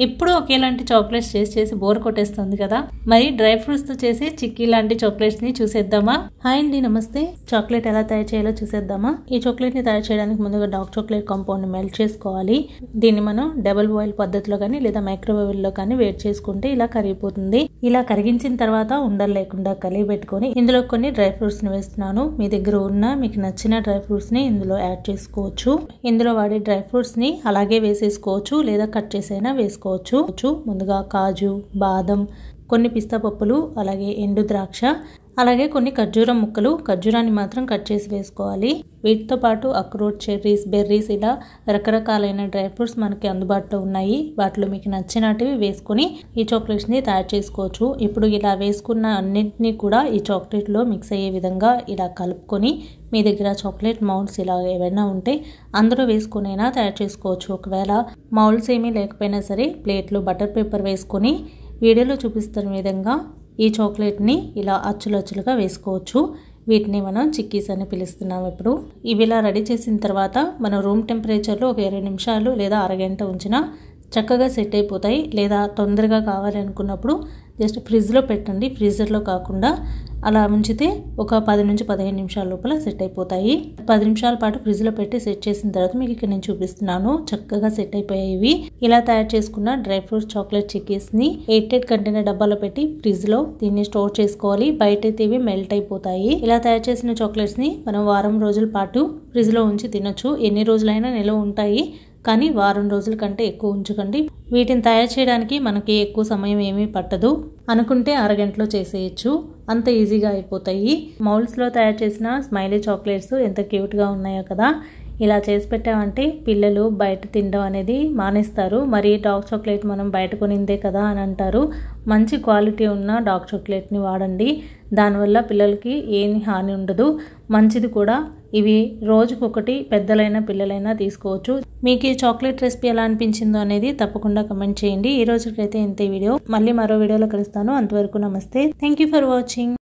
ఎప్పుడు ఒకేలాంటి చాక్లెట్స్ చేసి బోర్ కొట్టేస్తుంది కదా, మరి డ్రై ఫ్రూట్స్ తో చేసే చిక్కీ లాంటి చాక్లెట్స్ ని చూసేద్దామా? హాయ్ అండి, నమస్తే. చాక్లెట్ ఎలా తయారు చేయాలో చూసేద్దామా? ఈ చాక్లెట్ ని తయారు చేయడానికి ముందుగా డార్క్ చాక్లెట్ కాంపౌండ్ ని మెల్ట్ చేసుకోవాలి. దీన్ని మనం డబుల్ బాయిల్ పద్ధతిలో కానీ లేదా మైక్రోవేవ్ లో కానీ వేడి చేసుకుంటే ఇలా కరిగిపోతుంది. ఇలా కరిగించిన తర్వాత ఉండలు లేకుండా కలిగి పెట్టుకొని ఇందులో కొన్ని డ్రై ఫ్రూట్స్ ని వేస్తున్నాను. మీ దగ్గర ఉన్న మీకు నచ్చిన డ్రై ఫ్రూట్స్ ని ఇందులో యాడ్ చేసుకోవచ్చు. ఇందులో వాడే డ్రై ఫ్రూట్స్ ని అలాగే వేసేసుకోవచ్చు లేదా కట్ చేసైనా వేసుకోవచ్చు. ముందుగా కాజు, బాదం, కొన్ని పిస్తా పప్పులు, అలాగే ఎండు ద్రాక్ష, అలాగే కొన్ని ఖర్జూరం ముక్కలు. ఖర్జూరాన్ని మాత్రం కట్ చేసి వేసుకోవాలి. వీటితో పాటు అక్రోట్, చెర్రీస్, బెర్రీస్, ఇలా రకరకాలైన డ్రై ఫ్రూట్స్ మనకి అందుబాటులో ఉన్నాయి. వాటిలో మీకు నచ్చినటివి వేసుకొని ఈ చాక్లెట్స్ ని తయారు చేసుకోవచ్చు. ఇప్పుడు ఇలా వేసుకున్న అన్నింటినీ కూడా ఈ చాక్లెట్ లో మిక్స్ అయ్యే విధంగా ఇలా కలుపుకొని మీ దగ్గర చాక్లెట్ మౌల్డ్స్ ఇలా ఏవైనా ఉంటే అందులో వేసుకునైనా తయారు చేసుకోవచ్చు. ఒకవేళ మౌల్డ్స్ ఏమీ లేకపోయినా సరే ప్లేట్లో బటర్ పేపర్ వేసుకొని వీడియోలో చూపిస్తున్న విధంగా ఈ చాక్లెట్ని ఇలా అచ్చులచ్చులుగా వేసుకోవచ్చు. వీటిని మనం చిక్కీస్ అని పిలుస్తున్నాం. ఇప్పుడు ఇవి ఇలా రెడీ చేసిన తర్వాత మనం రూమ్ టెంపరేచర్లో ఒక 20 నిమిషాలు లేదా అరగంట ఉంచినా చక్కగా సెట్ అయిపోతాయి. లేదా తొందరగా కావాలి అనుకున్నప్పుడు జస్ట్ ఫ్రిడ్జ్లో పెట్టండి. ఫ్రీజర్లో కాకుండా అలా ఉంచితే ఒక 10 నుంచి 15 నిమిషాల లోపల సెట్ అయిపోతాయి. 10 నిమిషాల పాటు ఫ్రిడ్జ్లో పెట్టి సెట్ చేసిన తర్వాత మీకు ఇక్కడ నేను చూపిస్తున్నాను. చక్కగా సెట్ అయిపోయాయి. ఇలా తయారు చేసుకున్న డ్రై ఫ్రూట్స్ చాక్లెట్ చిక్కీస్ని 8 కంటైనర్ డబ్బాలో పెట్టి ఫ్రిడ్జ్లో దీన్ని స్టోర్ చేసుకోవాలి. బయట అయితే ఇవి మెల్ట్ అయిపోతాయి. ఇలా తయారు చేసిన చాక్లెట్స్ని మనం వారం రోజుల పాటు ఫ్రిడ్జ్లో ఉంచి తినొచ్చు. ఎన్ని రోజులైనా నిల్వ ఉంటాయి, కానీ వారం రోజుల కంటే ఎక్కువ ఉంచకండి. వీటిని తయారు చేయడానికి మనకి ఎక్కువ సమయం ఏమీ పట్టదు. అనుకుంటే అరగంటలో చేసేయచ్చు. అంత ఈజీగా అయిపోతాయి. మౌల్డ్స్లో తయారు చేసిన స్మైలీ చాక్లెట్స్ ఎంత క్యూట్గా ఉన్నాయో కదా. ఇలా చేసి పెట్టామంటే పిల్లలు బయట తినడం అనేది మానేస్తారు. మరి డార్క్ చాక్లెట్ మనం బయట కొనిందే కదా అని అంటారు. మంచి క్వాలిటీ ఉన్న డార్క్ చాక్లెట్ని వాడండి. దానివల్ల పిల్లలకి ఏమి హాని ఉండదు, మంచిది కూడా. ఇవి రోజుకొకటి పెద్దలైనా పిల్లలైనా తీసుకోవచ్చు. మీకు ఈ చాక్లెట్ రెసిపీ ఎలా అనిపించిందో అనేది తప్పకుండా కమెంట్ చేయండి. ఈ రోజుకైతే ఇంతే వీడియో. మళ్ళీ మరో వీడియోలో కలుస్తాను. అంతవరకు నమస్తే. Thank you for watching.